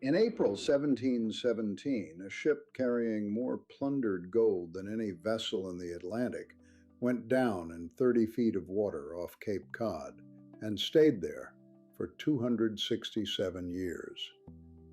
In April 1717, a ship carrying more plundered gold than any vessel in the Atlantic went down in 30 feet of water off Cape Cod and stayed there for 267 years.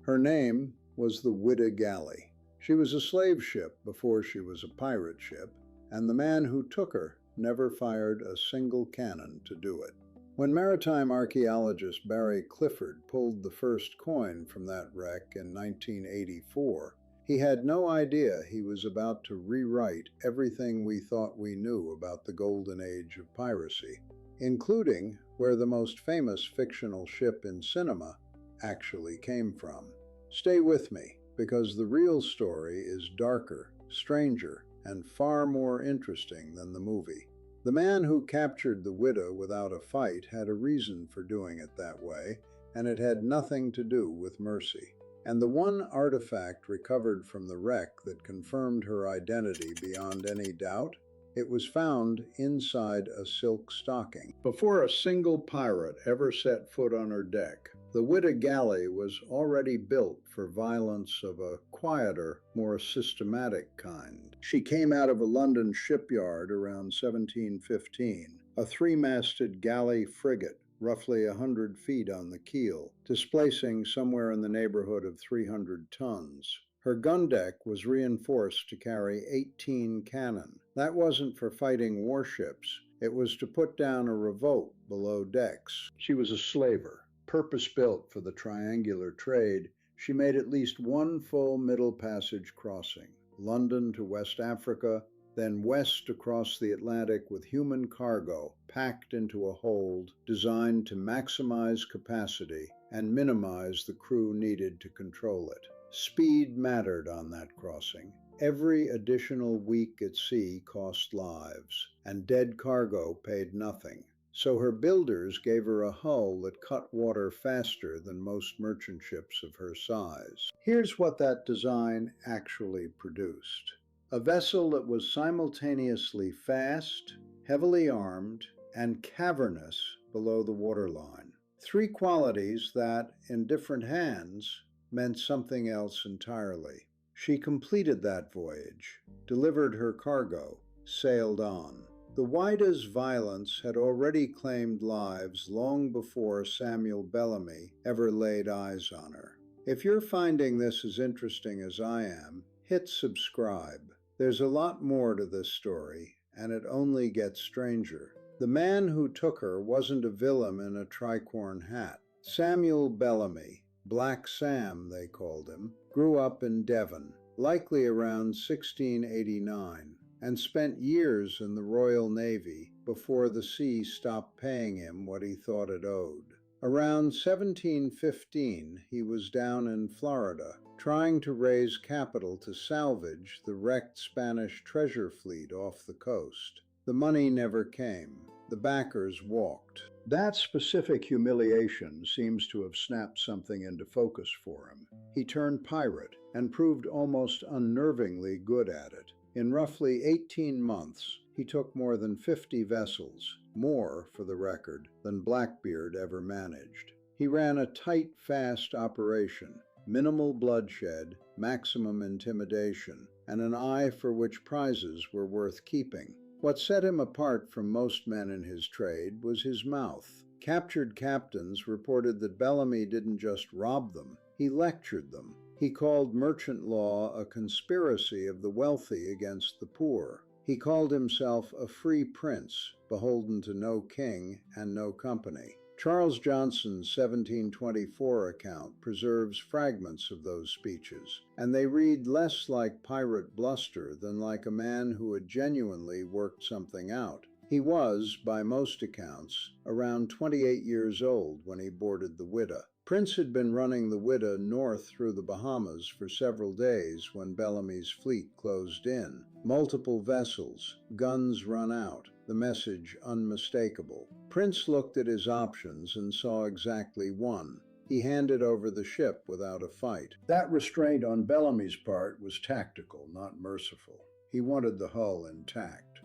Her name was the Whydah Galley. She was a slave ship before she was a pirate ship, and the man who took her never fired a single cannon to do it. When maritime archaeologist Barry Clifford pulled the first coin from that wreck in 1984, he had no idea he was about to rewrite everything we thought we knew about the golden age of piracy, including where the most famous fictional ship in cinema actually came from. Stay with me, because the real story is darker, stranger, and far more interesting than the movie. The man who captured the Whydah without a fight had a reason for doing it that way, and it had nothing to do with mercy. And the one artifact recovered from the wreck that confirmed her identity beyond any doubt, it was found inside a silk stocking. Before a single pirate ever set foot on her deck, the Whydah Galley was already built for violence of a quieter, more systematic kind. She came out of a London shipyard around 1715, a three-masted galley frigate, roughly 100 feet on the keel, displacing somewhere in the neighborhood of 300 tons. Her gun deck was reinforced to carry 18 cannon. That wasn't for fighting warships. It was to put down a revolt below decks. She was a slaver. Purpose-built for the triangular trade, she made at least one full Middle Passage crossing, London to West Africa, then west across the Atlantic with human cargo packed into a hold designed to maximize capacity and minimize the crew needed to control it. Speed mattered on that crossing. Every additional week at sea cost lives, and dead cargo paid nothing. So her builders gave her a hull that cut water faster than most merchant ships of her size. Here's what that design actually produced: a vessel that was simultaneously fast, heavily armed, and cavernous below the waterline. Three qualities that, in different hands, meant something else entirely. She completed that voyage, delivered her cargo, sailed on. The Whydah's violence had already claimed lives long before Samuel Bellamy ever laid eyes on her. If you're finding this as interesting as I am, hit subscribe. There's a lot more to this story, and it only gets stranger. The man who took her wasn't a villain in a tricorn hat. Samuel Bellamy, Black Sam they called him, grew up in Devon, likely around 1689, and spent years in the Royal Navy before the sea stopped paying him what he thought it owed. Around 1715, he was down in Florida, trying to raise capital to salvage the wrecked Spanish treasure fleet off the coast. The money never came. The backers walked. That specific humiliation seems to have snapped something into focus for him. He turned pirate and proved almost unnervingly good at it. In roughly 18 months, he took more than 50 vessels, more, for the record, than Blackbeard ever managed. He ran a tight, fast operation, minimal bloodshed, maximum intimidation, and an eye for which prizes were worth keeping. What set him apart from most men in his trade was his mouth. Captured captains reported that Bellamy didn't just rob them, he lectured them. He called merchant law a conspiracy of the wealthy against the poor. He called himself a free prince, beholden to no king and no company. Charles Johnson's 1724 account preserves fragments of those speeches, and they read less like pirate bluster than like a man who had genuinely worked something out. He was, by most accounts, around 28 years old when he boarded the Whydah. Prince had been running the Whydah north through the Bahamas for several days when Bellamy's fleet closed in. Multiple vessels, guns run out, the message unmistakable. Prince looked at his options and saw exactly one. He handed over the ship without a fight. That restraint on Bellamy's part was tactical, not merciful. He wanted the hull intact.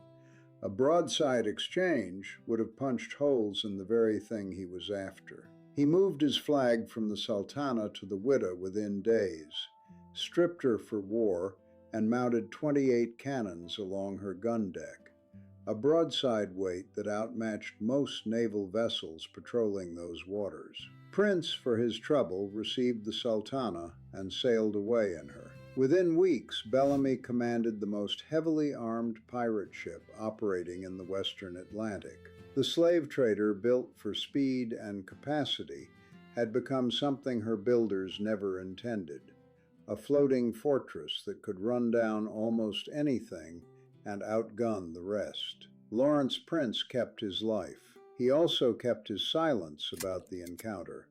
A broadside exchange would have punched holes in the very thing he was after. He moved his flag from the Sultana to the Whydah within days, stripped her for war, and mounted 28 cannons along her gun deck, a broadside weight that outmatched most naval vessels patrolling those waters. Prince, for his trouble, received the Sultana and sailed away in her. Within weeks, Bellamy commanded the most heavily armed pirate ship operating in the western Atlantic. The slave trader, built for speed and capacity, had become something her builders never intended, a floating fortress that could run down almost anything and outgun the rest. Lawrence Prince kept his life. He also kept his silence about the encounter,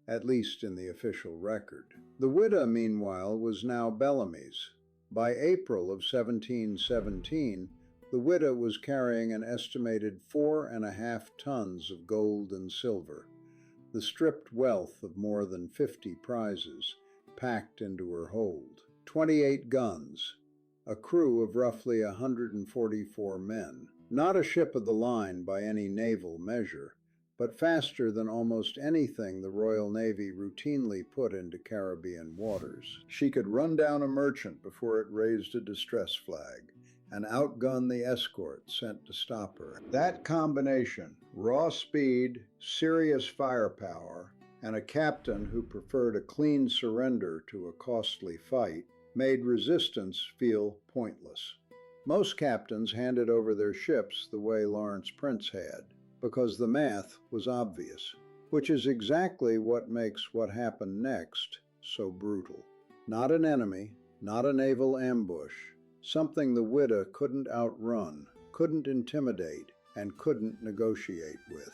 at least in the official record. The Whydah, meanwhile, was now Bellamy's. By April of 1717, the Whydah was carrying an estimated 4.5 tons of gold and silver, the stripped wealth of more than 50 prizes, packed into her hold. 28 guns, a crew of roughly 144 men. Not a ship of the line by any naval measure, but faster than almost anything the Royal Navy routinely put into Caribbean waters. She could run down a merchant before it raised a distress flag, and outgun the escort sent to stop her. That combination, raw speed, serious firepower, and a captain who preferred a clean surrender to a costly fight, made resistance feel pointless. Most captains handed over their ships the way Lawrence Prince had, because the math was obvious, which is exactly what makes what happened next so brutal. Not an enemy, not a naval ambush, something the Whydah couldn't outrun, couldn't intimidate, and couldn't negotiate with.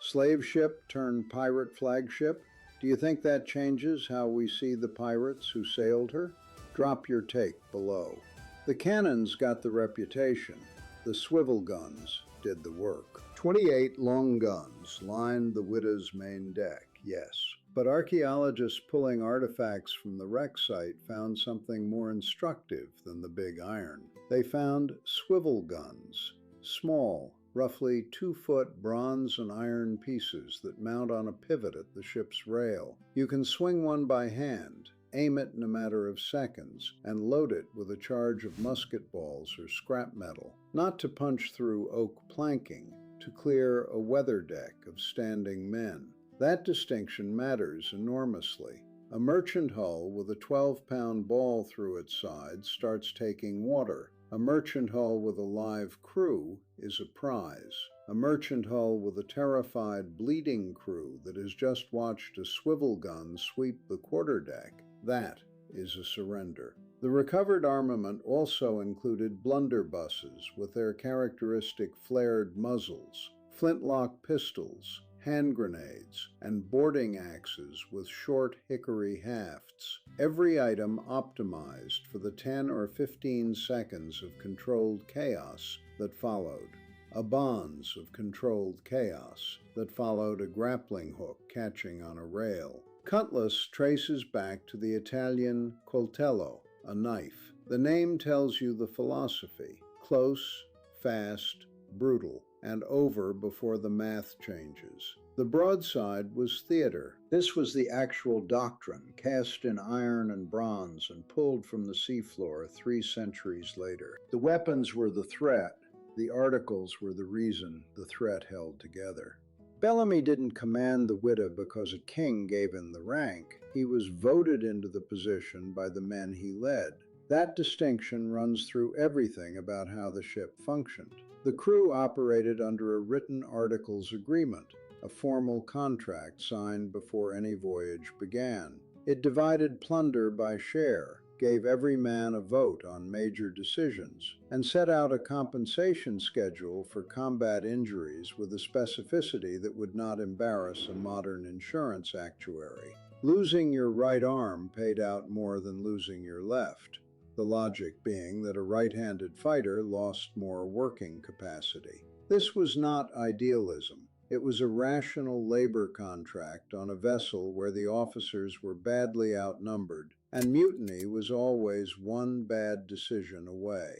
Slave ship turned pirate flagship? Do you think that changes how we see the pirates who sailed her? Drop your take below. The cannons got the reputation. The swivel guns did the work. 28 long guns lined the Whydah's main deck, yes. But archaeologists pulling artifacts from the wreck site found something more instructive than the big iron. They found swivel guns, small, roughly 2-foot bronze and iron pieces that mount on a pivot at the ship's rail. You can swing one by hand, aim it in a matter of seconds, and load it with a charge of musket balls or scrap metal, not to punch through oak planking, to clear a weather deck of standing men. That distinction matters enormously. A merchant hull with a 12-pound ball through its side starts taking water. A merchant hull with a live crew is a prize. A merchant hull with a terrified, bleeding crew that has just watched a swivel gun sweep the quarterdeck, that is a surrender. The recovered armament also included blunderbusses with their characteristic flared muzzles, flintlock pistols, hand grenades, and boarding axes with short hickory hafts, every item optimized for the 10 or 15 seconds of controlled chaos that followed. A bonds of controlled chaos that followed a grappling hook catching on a rail. Cutlass traces back to the Italian coltello, a knife. The name tells you the philosophy: close, fast, brutal, and over before the math changes. The broadside was theater. This was the actual doctrine, cast in iron and bronze and pulled from the seafloor 3 centuries later. The weapons were the threat. The articles were the reason the threat held together. Bellamy didn't command the Whydah because a king gave him the rank. He was voted into the position by the men he led. That distinction runs through everything about how the ship functioned. The crew operated under a written articles agreement, a formal contract signed before any voyage began. It divided plunder by share, gave every man a vote on major decisions, and set out a compensation schedule for combat injuries with a specificity that would not embarrass a modern insurance actuary. Losing your right arm paid out more than losing your left, the logic being that a right-handed fighter lost more working capacity. This was not idealism. It was a rational labor contract on a vessel where the officers were badly outnumbered, and mutiny was always one bad decision away.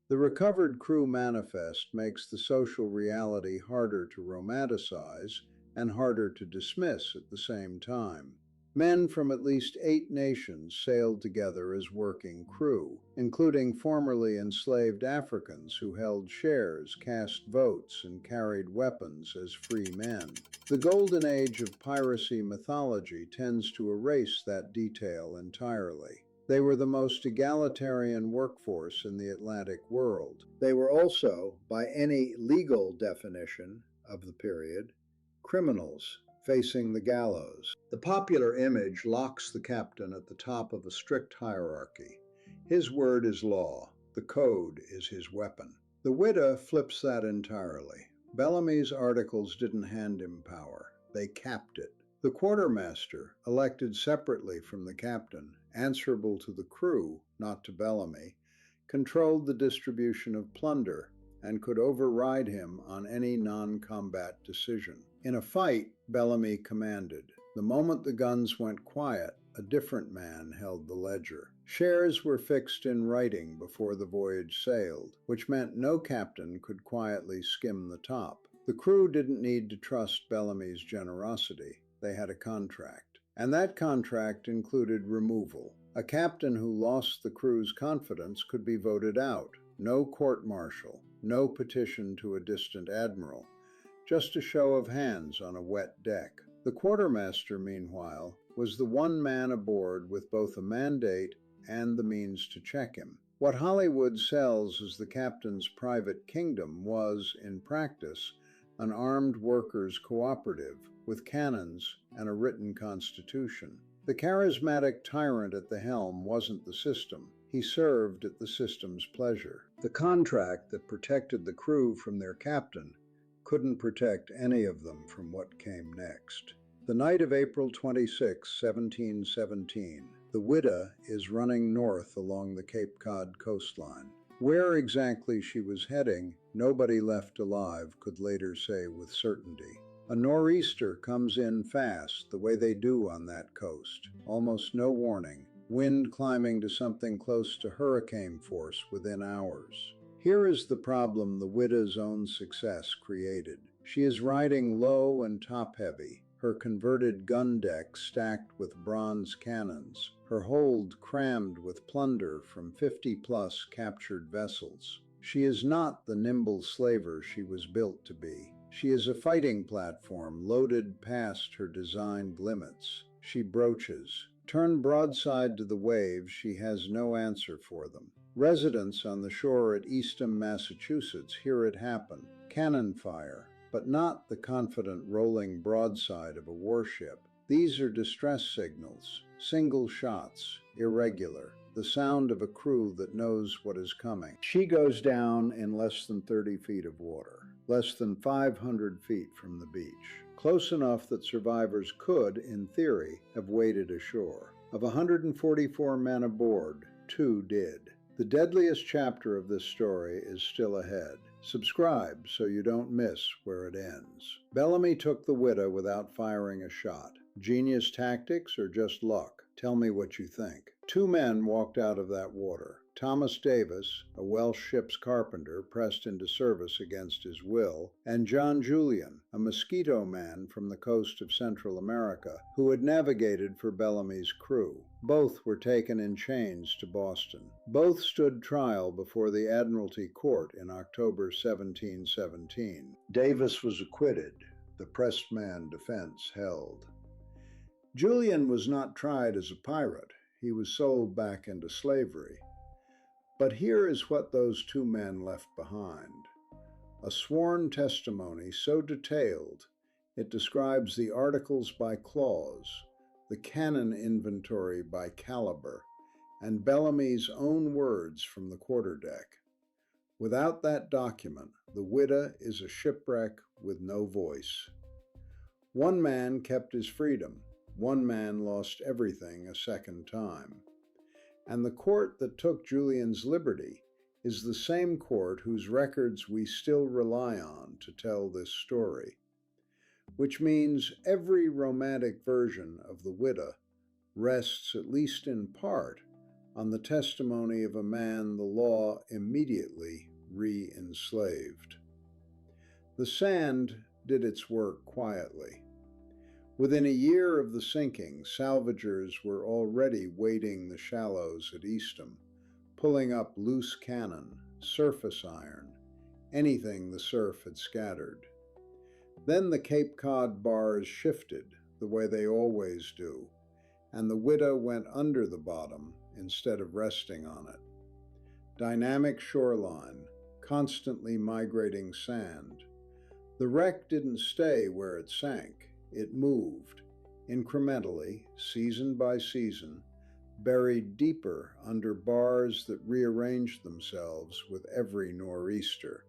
The recovered crew manifest makes the social reality harder to romanticize and harder to dismiss at the same time. Men from at least 8 nations sailed together as working crew, including formerly enslaved Africans who held shares, cast votes, and carried weapons as free men. The golden age of piracy mythology tends to erase that detail entirely. They were the most egalitarian workforce in the Atlantic world. They were also, by any legal definition of the period, criminals facing the gallows. The popular image locks the captain at the top of a strict hierarchy. His word is law. The code is his weapon. The Whydah flips that entirely. Bellamy's articles didn't hand him power. They capped it. The quartermaster, elected separately from the captain, answerable to the crew, not to Bellamy, controlled the distribution of plunder and could override him on any non-combat decision. In a fight, Bellamy commanded. The moment the guns went quiet, a different man held the ledger. Shares were fixed in writing before the voyage sailed, which meant no captain could quietly skim the top. The crew didn't need to trust Bellamy's generosity. They had a contract. And that contract included removal. A captain who lost the crew's confidence could be voted out. No court-martial, no petition to a distant admiral, just a show of hands on a wet deck. The quartermaster, meanwhile, was the one man aboard with both a mandate and the means to check him. What Hollywood sells as the captain's private kingdom was, in practice, an armed workers' cooperative with cannons and a written constitution. The charismatic tyrant at the helm wasn't the system. He served at the system's pleasure. The contract that protected the crew from their captain couldn't protect any of them from what came next. The night of April 26, 1717, the Whydah is running north along the Cape Cod coastline. Where exactly she was heading, nobody left alive could later say with certainty. A nor'easter comes in fast, the way they do on that coast. Almost no warning. Wind climbing to something close to hurricane force within hours. Here is the problem the Whydah's own success created. She is riding low and top-heavy, her converted gun deck stacked with bronze cannons, her hold crammed with plunder from 50-plus captured vessels. She is not the nimble slaver she was built to be. She is a fighting platform loaded past her designed limits. She broaches. Turned broadside to the waves, she has no answer for them. Residents on the shore at Eastham, Massachusetts, hear it happen. Cannon fire, but not the confident rolling broadside of a warship. These are distress signals, single shots, irregular, the sound of a crew that knows what is coming. She goes down in less than 30 feet of water, less than 500 feet from the beach, close enough that survivors could, in theory, have waded ashore. Of 144 men aboard, 2 did. The deadliest chapter of this story is still ahead. Subscribe so you don't miss where it ends. Bellamy took the Whydah without firing a shot. Genius tactics or just luck? Tell me what you think. 2 men walked out of that water. Thomas Davis, a Welsh ship's carpenter pressed into service against his will, and John Julian, a mosquito man from the coast of Central America, who had navigated for Bellamy's crew. Both were taken in chains to Boston. Both stood trial before the Admiralty Court in October 1717. Davis was acquitted. The pressed man defense held. Julian was not tried as a pirate. He was sold back into slavery. But here is what those 2 men left behind. A sworn testimony so detailed, it describes the articles by clause, the cannon inventory by caliber, and Bellamy's own words from the quarterdeck. Without that document, the Whydah is a shipwreck with no voice. 1 man kept his freedom. 1 man lost everything a second time. And the court that took Julian's liberty is the same court whose records we still rely on to tell this story. Which means every romantic version of the Whydah rests, at least in part, on the testimony of a man the law immediately re-enslaved. The sand did its work quietly. Within a year of the sinking, salvagers were already wading the shallows at Eastham, pulling up loose cannon, surface iron, anything the surf had scattered. Then the Cape Cod bars shifted, the way they always do, and the Whydah went under the bottom instead of resting on it. Dynamic shoreline, constantly migrating sand. The wreck didn't stay where it sank. It moved, incrementally, season by season, buried deeper under bars that rearranged themselves with every nor'easter.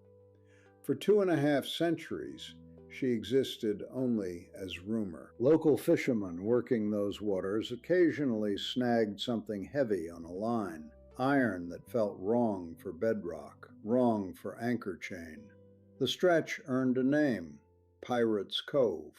For 2.5 centuries, she existed only as rumor. Local fishermen working those waters occasionally snagged something heavy on a line, iron that felt wrong for bedrock, wrong for anchor chain. The stretch earned a name, Pirates' Cove.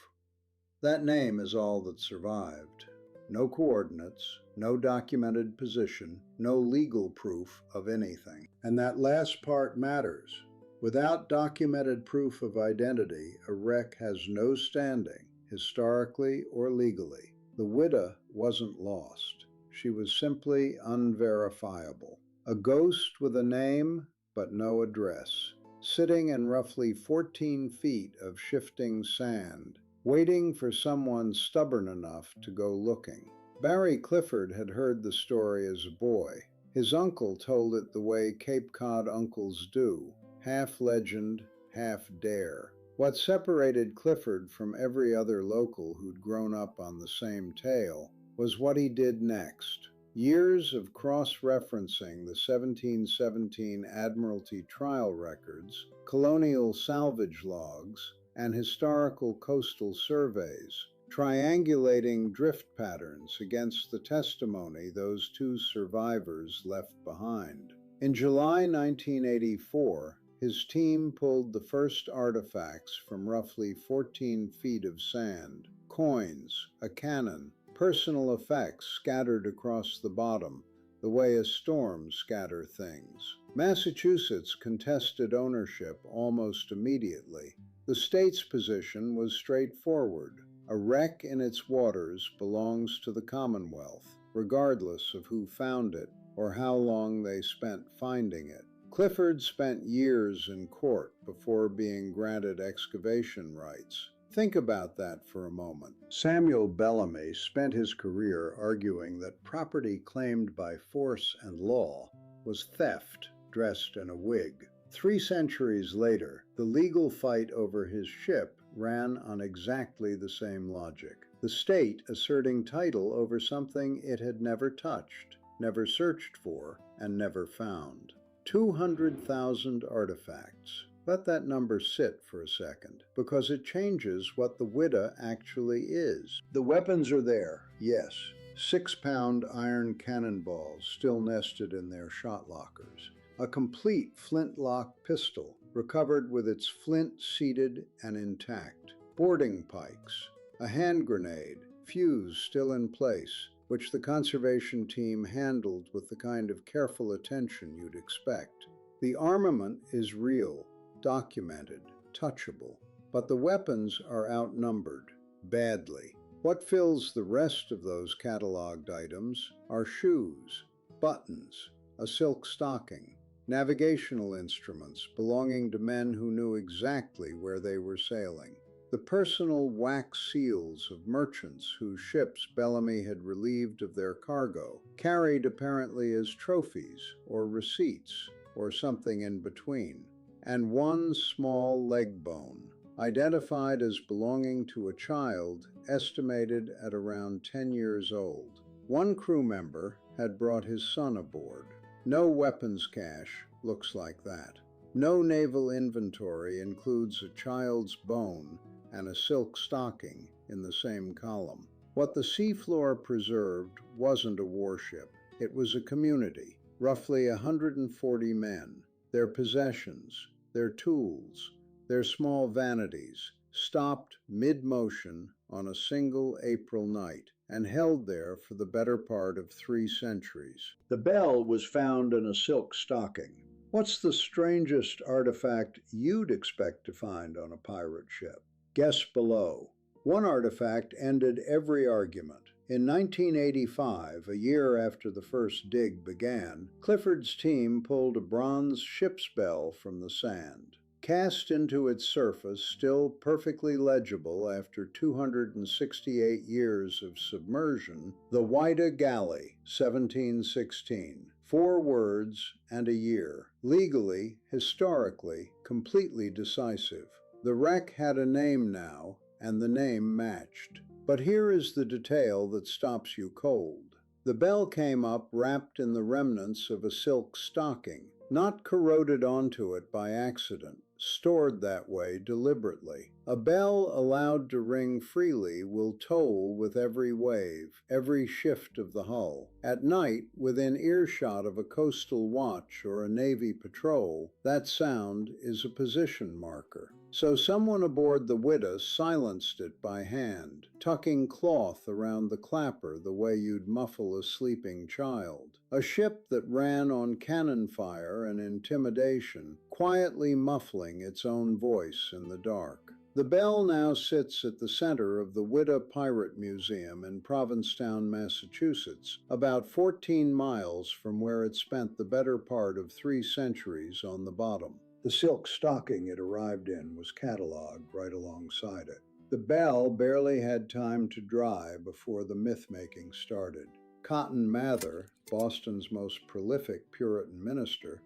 That name is all that survived. No coordinates, no documented position, no legal proof of anything. And that last part matters. Without documented proof of identity, a wreck has no standing, historically or legally. The Whydah wasn't lost. She was simply unverifiable. A ghost with a name, but no address, sitting in roughly 14 feet of shifting sand, waiting for someone stubborn enough to go looking. Barry Clifford had heard the story as a boy. His uncle told it the way Cape Cod uncles do, half legend, half dare. What separated Clifford from every other local who'd grown up on the same tale was what he did next. Years of cross-referencing the 1717 Admiralty trial records, colonial salvage logs, and historical coastal surveys, triangulating drift patterns against the testimony those two survivors left behind. In July 1984, his team pulled the first artifacts from roughly 14 feet of sand, coins, a cannon, personal effects scattered across the bottom, the way a storm scatters things. Massachusetts contested ownership almost immediately. The state's position was straightforward. A wreck in its waters belongs to the Commonwealth, regardless of who found it or how long they spent finding it. Clifford spent years in court before being granted excavation rights. Think about that for a moment. Samuel Bellamy spent his career arguing that property claimed by force and law was theft dressed in a wig. 3 centuries later, the legal fight over his ship ran on exactly the same logic. The state asserting title over something it had never touched, never searched for, and never found. 200,000 artifacts. Let that number sit for a second, because it changes what the Whydah actually is. The weapons are there, yes. 6-pound iron cannonballs still nested in their shot lockers. A complete flintlock pistol, recovered with its flint seated and intact. Boarding pikes. A hand grenade, fuse still in place, which the conservation team handled with the kind of careful attention you'd expect. The armament is real, documented, touchable, but the weapons are outnumbered, badly. What fills the rest of those cataloged items are shoes, buttons, a silk stocking, navigational instruments belonging to men who knew exactly where they were sailing. The personal wax seals of merchants whose ships Bellamy had relieved of their cargo, carried apparently as trophies or receipts or something in between. And one small leg bone, identified as belonging to a child estimated at around 10 years old. One crew member had brought his son aboard. No weapons cache looks like that. No naval inventory includes a child's bone and a silk stocking in the same column. What the seafloor preserved wasn't a warship. It was a community, roughly 140 men, their possessions, their tools, their small vanities, stopped mid-motion on a single April night and held there for the better part of 3 centuries. The bell was found in a silk stocking. What's the strangest artifact you'd expect to find on a pirate ship? Guess below. One artifact ended every argument. In 1985, a year after the first dig began, Clifford's team pulled a bronze ship's bell from the sand. Cast into its surface, still perfectly legible after 268 years of submersion, the Whydah Galley, 1716. 4 words and a year. Legally, historically, completely decisive. The wreck had a name now, and the name matched. But here is the detail that stops you cold. The bell came up wrapped in the remnants of a silk stocking, not corroded onto it by accident, stored that way deliberately. A bell allowed to ring freely will toll with every wave, every shift of the hull. At night, within earshot of a coastal watch or a Navy patrol, that sound is a position marker. So someone aboard the Whydah silenced it by hand, tucking cloth around the clapper the way you'd muffle a sleeping child. A ship that ran on cannon fire and intimidation, quietly muffling its own voice in the dark. The bell now sits at the center of the Whydah Pirate Museum in Provincetown, Massachusetts, about 14 miles from where it spent the better part of 3 centuries on the bottom. The silk stocking it arrived in was cataloged right alongside it. The bell barely had time to dry before the myth-making started. Cotton Mather, Boston's most prolific Puritan minister,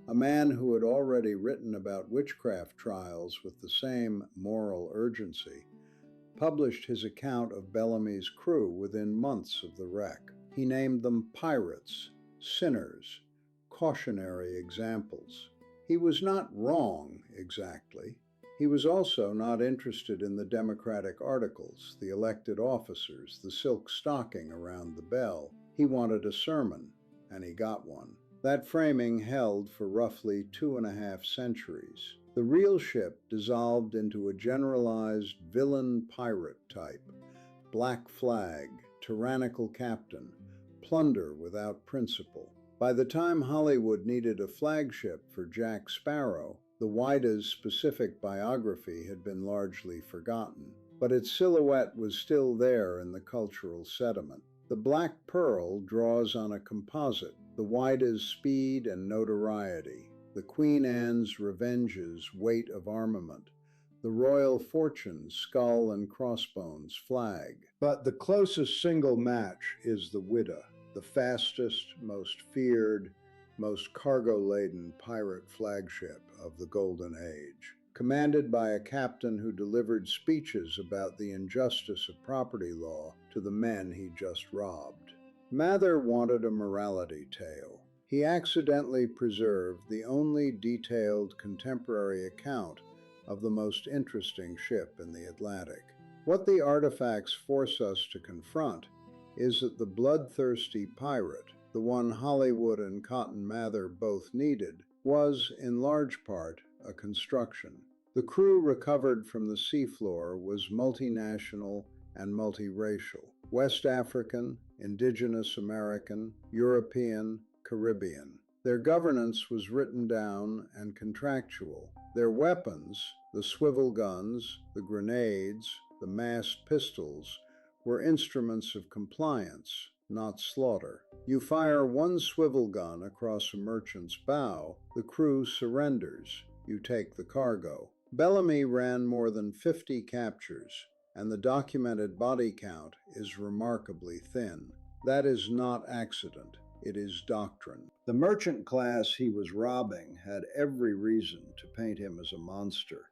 a man who had already written about witchcraft trials with the same moral urgency, published his account of Bellamy's crew within months of the wreck. He named them pirates, sinners, cautionary examples. He was not wrong exactly. He was also not interested in the Democratic articles, the elected officers, the silk stocking around the bell. He wanted a sermon, and he got one. That framing held for roughly 2.5 centuries. The real ship dissolved into a generalized villain pirate type. Black flag, tyrannical captain, plunder without principle. By the time Hollywood needed a flagship for Jack Sparrow, the Whydah's specific biography had been largely forgotten, but its silhouette was still there in the cultural sediment. The Black Pearl draws on a composite, the Whydah's speed and notoriety, the Queen Anne's Revenge's weight of armament, the Royal Fortune's skull and crossbones flag. But the closest single match is the Whydah, the fastest, most feared, most cargo-laden pirate flagship of the Golden Age, commanded by a captain who delivered speeches about the injustice of property law to the men he just robbed. Mather wanted a morality tale. He accidentally preserved the only detailed contemporary account of the most interesting ship in the Atlantic. What the artifacts force us to confront is that the bloodthirsty pirate, the one Hollywood and Cotton Mather both needed, was, in large part, a construction. The crew recovered from the seafloor was multinational and multiracial: West African, Indigenous American, European, Caribbean. Their governance was written down and contractual. Their weapons, the swivel guns, the grenades, the massed pistols, were instruments of compliance, not slaughter. You fire one swivel gun across a merchant's bow, the crew surrenders. You take the cargo. Bellamy ran more than 50 captures, and the documented body count is remarkably thin. That is not accident. It is doctrine. The merchant class he was robbing had every reason to paint him as a monster,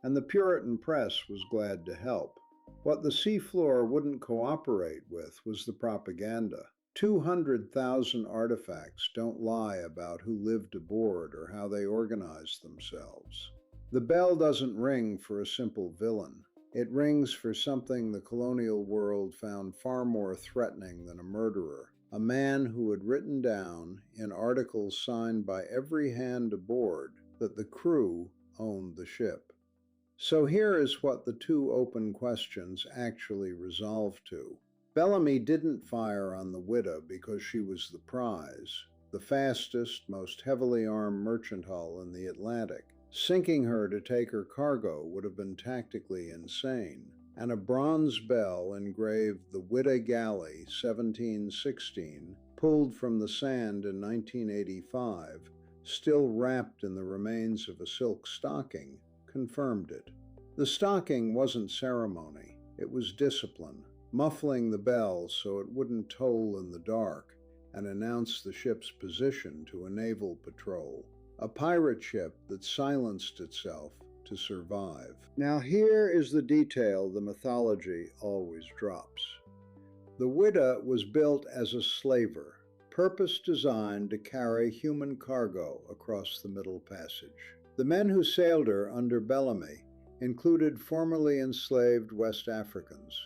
and the Puritan press was glad to help. What the seafloor wouldn't cooperate with was the propaganda. 200,000 artifacts don't lie about who lived aboard or how they organized themselves. The bell doesn't ring for a simple villain. It rings for something the colonial world found far more threatening than a murderer, a man who had written down, in articles signed by every hand aboard, that the crew owned the ship. So here is what the 2 open questions actually resolve to. Bellamy didn't fire on the Whydah because she was the prize, the fastest, most heavily armed merchant hull in the Atlantic. Sinking her to take her cargo would have been tactically insane. and a bronze bell engraved the Whydah Galley, 1716, pulled from the sand in 1985, still wrapped in the remains of a silk stocking, confirmed it. The stocking wasn't ceremony, it was discipline, muffling the bell so it wouldn't toll in the dark and announce the ship's position to a naval patrol, a pirate ship that silenced itself to survive. Now here is the detail the mythology always drops. The Whydah was built as a slaver, purpose-designed to carry human cargo across the Middle Passage. The men who sailed her under Bellamy included formerly enslaved West Africans,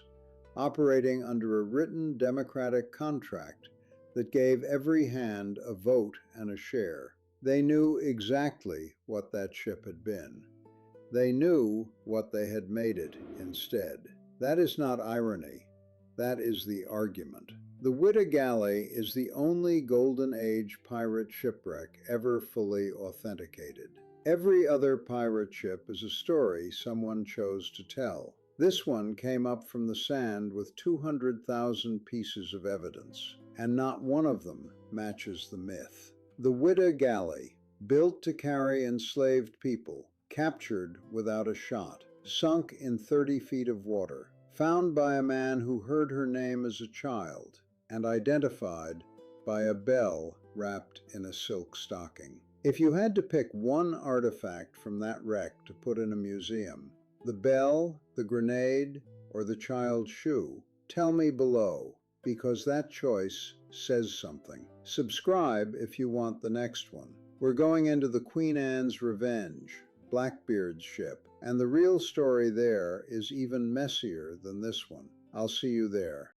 operating under a written democratic contract that gave every hand a vote and a share. They knew exactly what that ship had been. They knew what they had made it instead. That is not irony. That is the argument. The Whydah Galley is the only Golden Age pirate shipwreck ever fully authenticated. Every other pirate ship is a story someone chose to tell. This one came up from the sand with 200,000 pieces of evidence, and not one of them matches the myth. The Whydah Galley, built to carry enslaved people, captured without a shot, sunk in 30 feet of water, found by a man who heard her name as a child, and identified by a bell wrapped in a silk stocking. If you had to pick one artifact from that wreck to put in a museum, the bell, the grenade, or the child's shoe, tell me below, because that choice says something. Subscribe if you want the next one. We're going into the Queen Anne's Revenge, Blackbeard's ship, and the real story there is even messier than this one. I'll see you there.